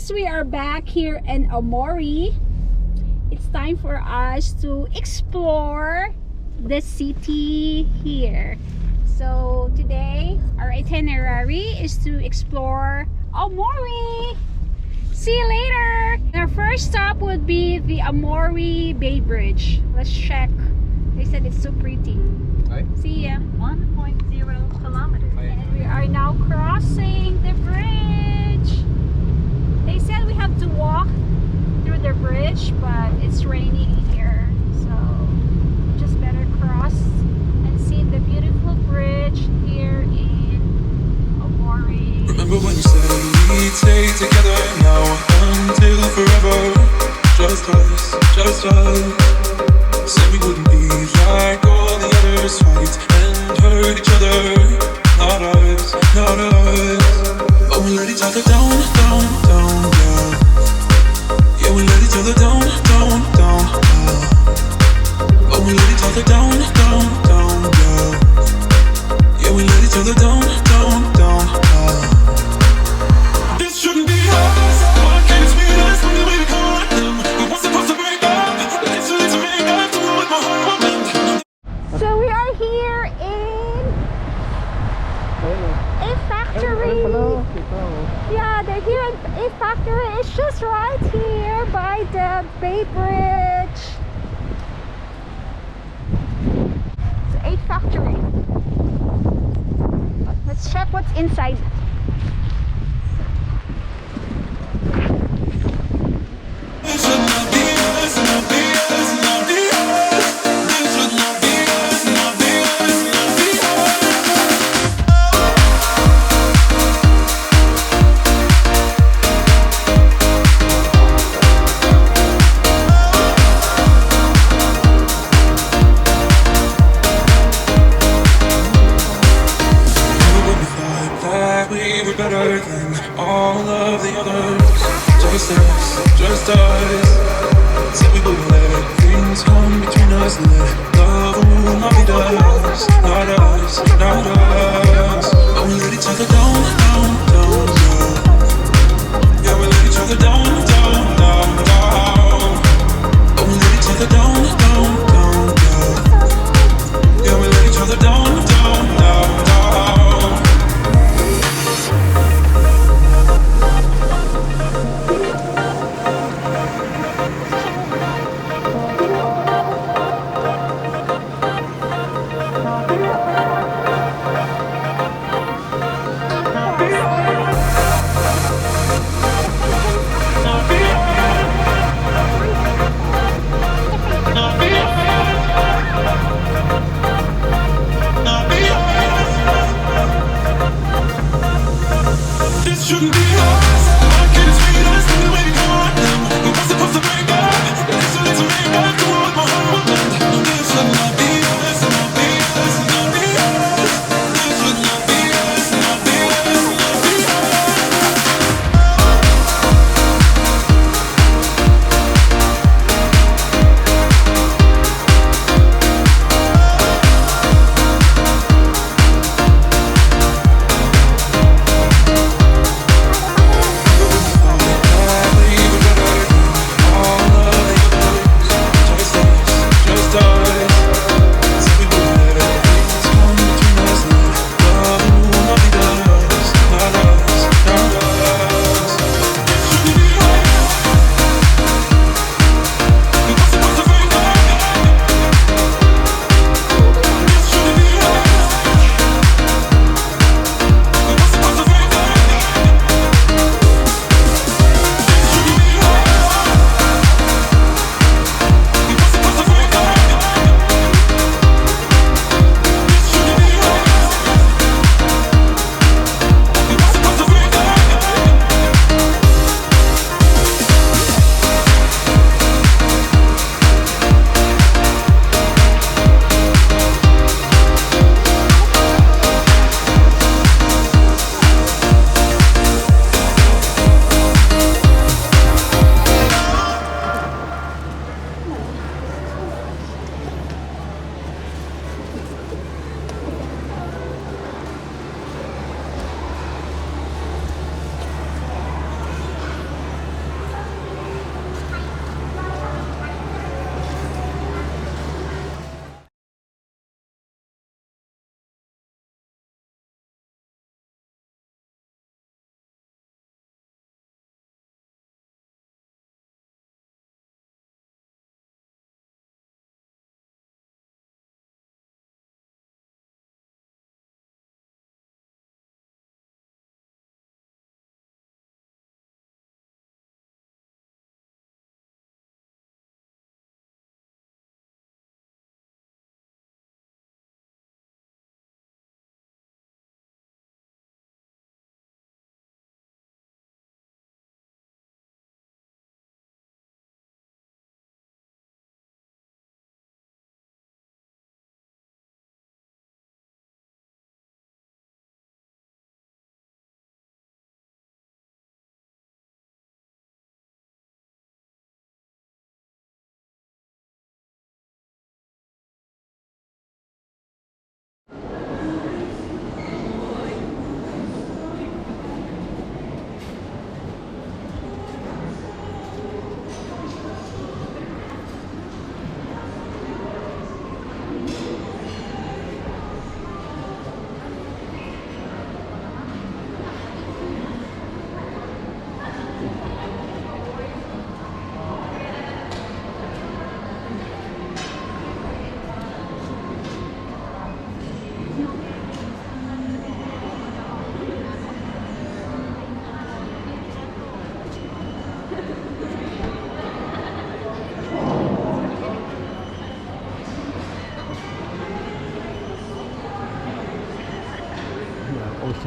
since we are back here in Aomori, it's time for us to explore the city here. So today our itinerary is to explore Aomori. See you later. Our first stop would be the Amore Bay Bridge. Let's check. They said it's so pretty. Hi. See ya. 1.0 kilometers. And we are now crossing the bridge. They said we have to walk through the bridge, but it's raining here, so we just better cross and see the beautiful bridge here in Aomori. Remember when you said we'd stay together now until forever? Just us, just us. Said we wouldn't be like all the others, fight and hurt each other. Not us, not us. But we let each other down, down, down, yeah. Yeah, we let each other down, down, down, yeah. But we let each other down, down, down, yeah. Yeah, we let each other down, down, down, yeah. This shouldn't be us. Why can't it be us when the way we call them? We weren't supposed to break up. It's too late to make up to what my heart wants. So we are here in a factory. Yeah, they're here in a factory. It's just right here by the Bay Bridge. It's a factory. Let's check what's inside. This should not be us, not be us, not be us. This should not be us, not be us, not be us. When we thought that we were better than all of the others, just us, just us. Said we wouldn't let things come between us, let love rule, not be us, not us, not us. But we let each other down, down, down, yeah. Yeah, we let each other down, down, down, down. But we let each other down, down, down, yeah. Yeah, we let each other down, down, down, down.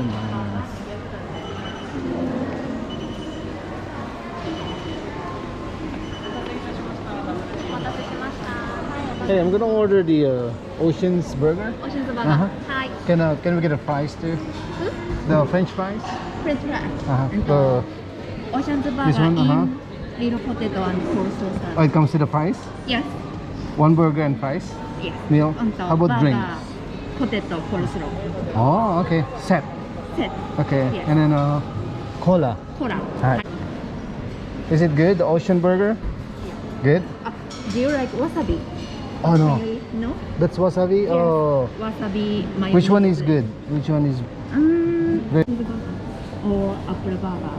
Nice. Hey, I'm gonna order the Ocean's Burger. Ocean's Burger. Uh-huh. Hi. Can we get a fries too? The French fries? French fry. Uh-huh. Ocean's This Burger one, in little potato and coleslaw Oh, salad. it comes with the fries? Yes. One burger and fries? Yes. Meal? On top. How about burger, drinks? Potato coleslaw. Oh, okay. Set. Set. Okay. Yes. And then cola. Cola. Alright. Is it good, the Ocean Burger? Good? Do you like wasabi? Oh no. Really? No? That's wasabi? Yes. Oh. Wasabi mayonnaise. Which one is good? Which one is good? Or apple burger.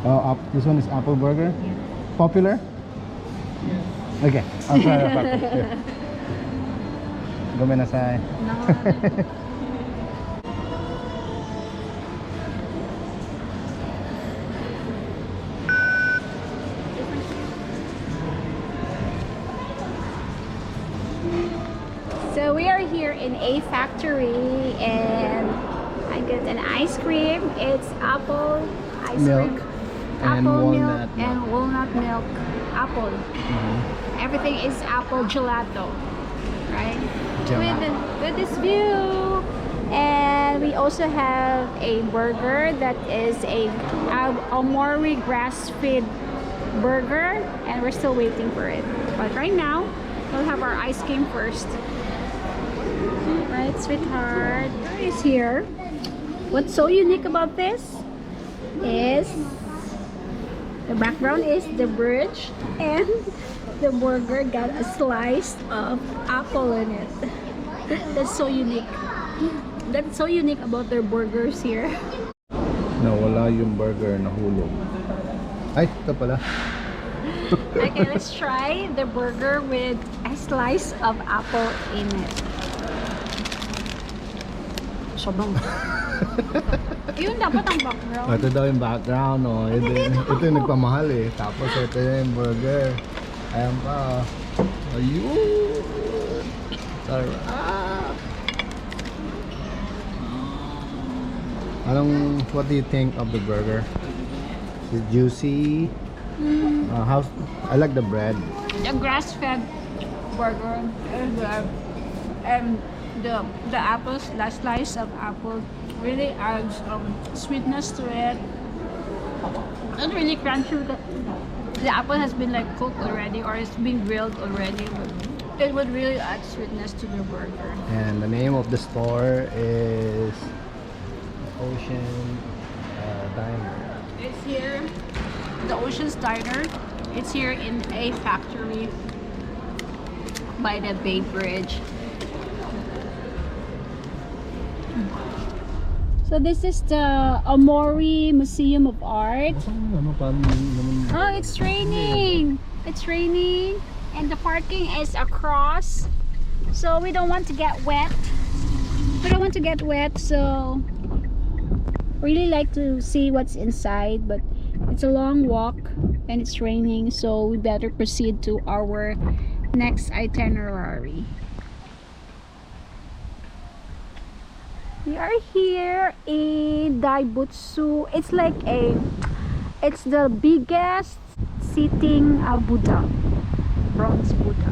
Oh, this one is apple burger? Yes. Popular? Okay, I'll try the apple. Gomenasai. No. So we are here in a factory and I got an ice cream. It's apple ice Milk cream. and Apple milk walnut milk. and walnut milk. Apple. Everything is apple gelato. Right? With this view. And we also have a burger that is a Aomori grass-fed burger and we're still waiting for it. But right now, we'll have our ice cream first. Right, sweetheart? Is here. What's so unique about this is the background is the bridge and the burger got a slice of apple in it. That's so unique. That's so unique about their burgers here. Nawala yung burger, nahulog. Ay, ito pala. Okay, let's try the burger with a slice of apple in it. Sobrang. Yun dapat ang background. Ito daw yung background, oh. Ito yung nagpamahal eh. Tapos ito yung burger. Ayan pa, oh. Ayun. Sarap. What do you think of the burger? Is it juicy? I like the bread. The grass-fed burger is and the apple slice of apple really adds sweetness to it. Not really crunchy. The apple has been like cooked already or it's been grilled already. It would really add sweetness to the burger. And the name of the store is Ocean Diner. It's here, the Ocean's Diner. It's here in a factory by the Bay Bridge. So this is the Amore Museum of Art. Oh, it's raining. It's raining and the parking is across. So we don't want to get wet. We don't want to get wet, so really like to see what's inside, but it's a long walk and it's raining, so we better proceed to our next itinerary. We are here in Daibutsu. It's like it's the biggest sitting Buddha, bronze Buddha.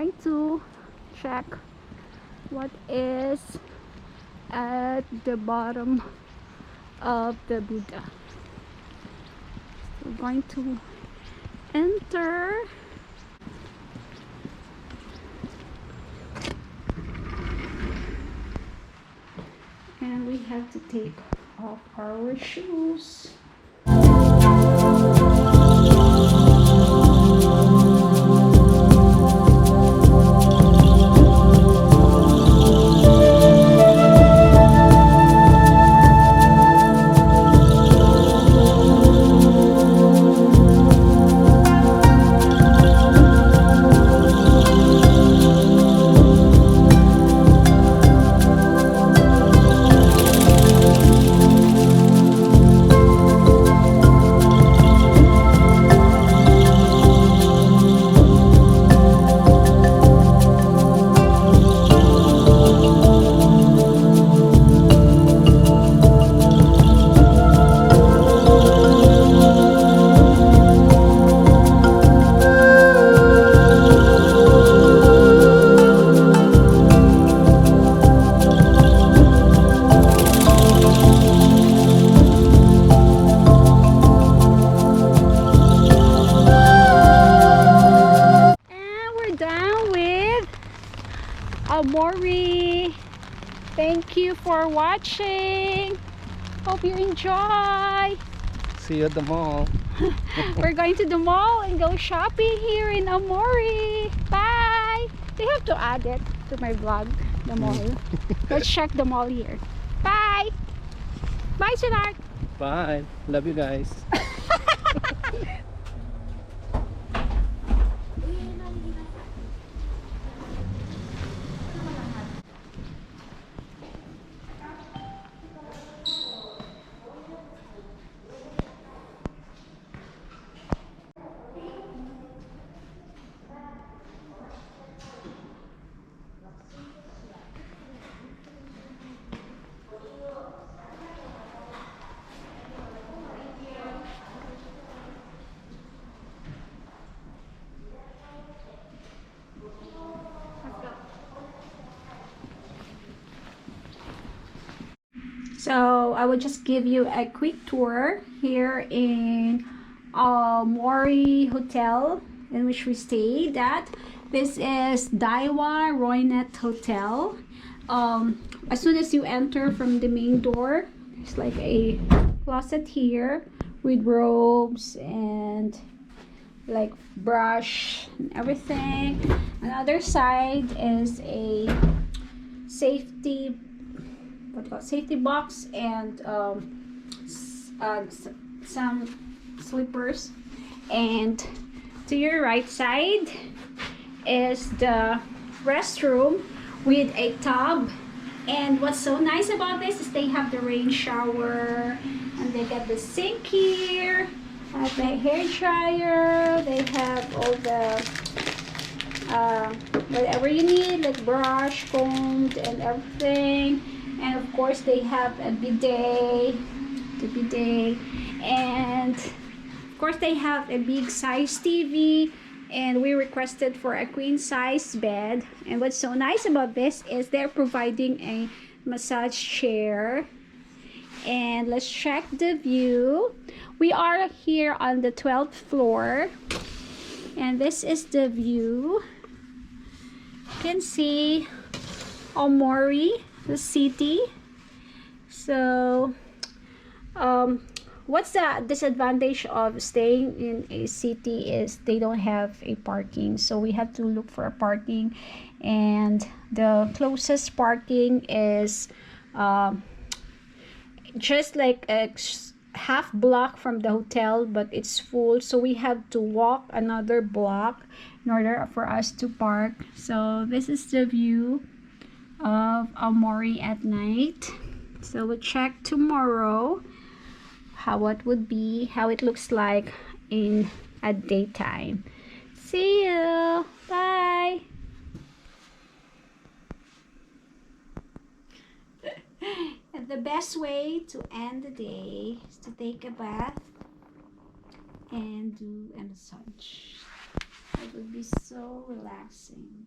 going to check what is at the bottom of the Buddha. We're going to enter. And we have to take off our shoes. Aomori. Thank you for watching. Hope you enjoy. See you at the mall. We're going to the mall and go shopping here in Aomori. Bye. They have to add it to my vlog, the mall. Let's check the mall here. Bye. Bye, Sinar. Bye. Love you guys. So I will just give you a quick tour here in Mori Hotel in which we stayed at. This is Daiwa Roynet Hotel. As soon as you enter from the main door, there's like a closet here with robes and like brush and everything. On the other side is a safety box and some slippers. And to your right side is the restroom with a tub. And what's so nice about this is they have the rain shower, and they got the sink here, the hair dryer, they have all the whatever you need, like brush, comb, and everything. And of course they have a bidet, and of course they have a big size TV, and we requested for a queen size bed. And what's so nice about this is they're providing a massage chair. And let's check the view. We are here on the 12th floor, and this is the view. You can see Aomori, the city. So what's the disadvantage of staying in a city is they don't have a parking, so we have to look for a parking, and the closest parking is just like a half block from the hotel, but it's full, so we have to walk another block in order for us to park. So this is the view of Aomori at night. So we'll check tomorrow how it looks like in at daytime. See you. Bye. And the best way to end the day is to take a bath and do a massage. It would be so relaxing.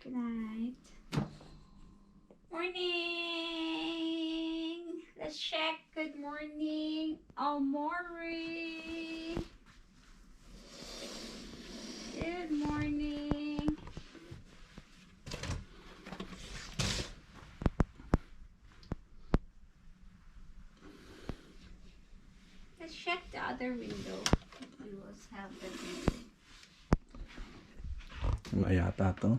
Good night. Morning. Let's check. Good morning, Aomori. Good morning. Let's check the other window. We will have the view. Ano yata to?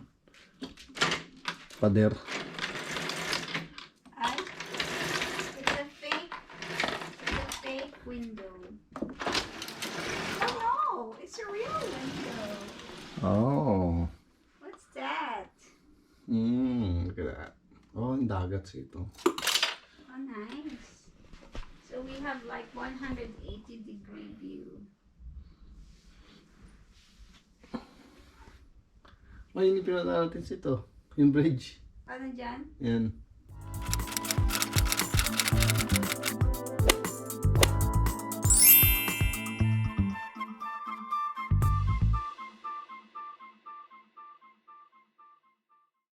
Pader. Ay, it's a fake window. Oh no, it's a real window. Oh. What's that? Look at that. Oh, yung dagat ito. Oh, nice. So we have like 180-degree view. Ay, hindi pinatala natin ito. Yung bridge. Ano dyan? Yan.